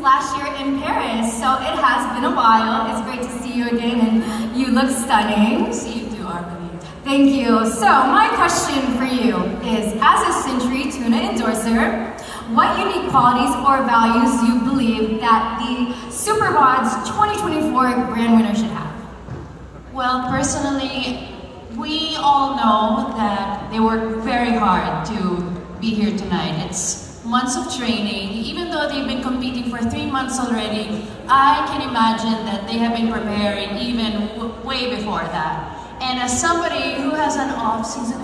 last year in Paris, so it has been a while. It's great to see you again, and you look stunning. See you too, Armani. Thank you. So my question for you is, as a Century Tuna endorser, what unique qualities or values do you believe that the SuperBods 2024 grand winner should have? Well, personally, we all know that they work very hard to be here tonight. It's months of training. Even though they've been competing for 3 months already, I can imagine that they have been preparing even way before that. And as somebody who has an off season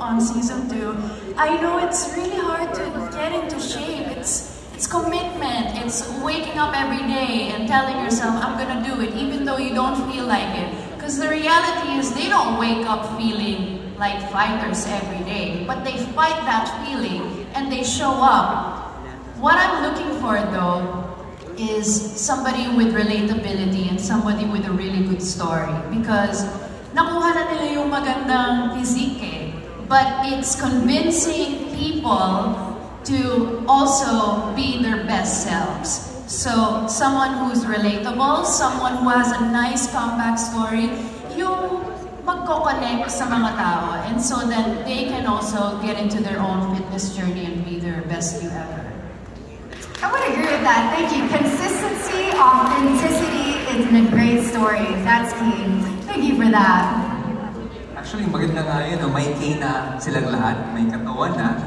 on season 2, I know it's really hard to get into shape. It's commitment. It's waking up every day and telling yourself, I'm gonna do it, even though you don't feel like it. Because the reality is they don't wake up feeling like fighters every day, but they fight that feeling and they show up. What I'm looking for though is somebody with relatability and somebody with a really good story, because nakuha na nila yung magandang physique eh, but it's convincing people to also be their best selves. So someone who's relatable, someone who has a nice comeback story, yung magko-connect sa mga tao, and so that they can also get into their own fitness journey and be their best you ever. I would agree with that. Thank you. Consistency, authenticity is a great story. That's key. Thank you for that. Actually, maganda nga yun. May K na silang lahat, may katawan na.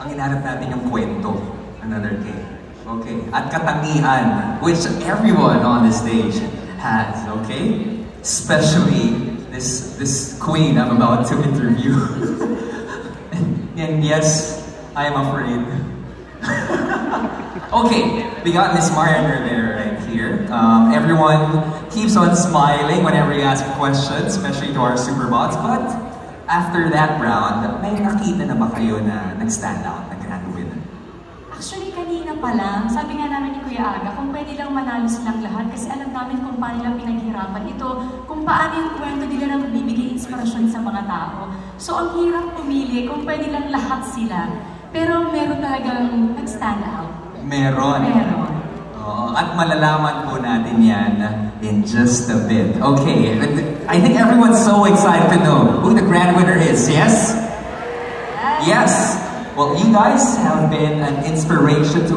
Ang inaarap natin yung kwento. Another K. Okay. At katangian, which everyone on the stage has, okay? Especially this queen I'm about to interview. And yes, I am afraid. Okay, we got Miss Mariner there right here. Everyone keeps on smiling whenever you ask questions, especially to our SuperBods. But after that round, may nakita na ba kayo na nag-stand out, na grand winner? Actually, kanina pa lang, sabi nga namin ni Kuya Aga, kung pwede lang manalo silang lahat kasi alam namin kung paano nila pinaghirapan ito, kung paano yung kwento nila na magbibigay inspirasyon sa mga tao. So, ang hirap pumili kung pwede lang lahat sila. Pero meron talagang nag-stand out. Meron. Meron. At malalaman po natin yan in just a bit. Okay, I think everyone's so excited to know who the grand winner is, yes? Yes! Well, you guys have been an inspiration to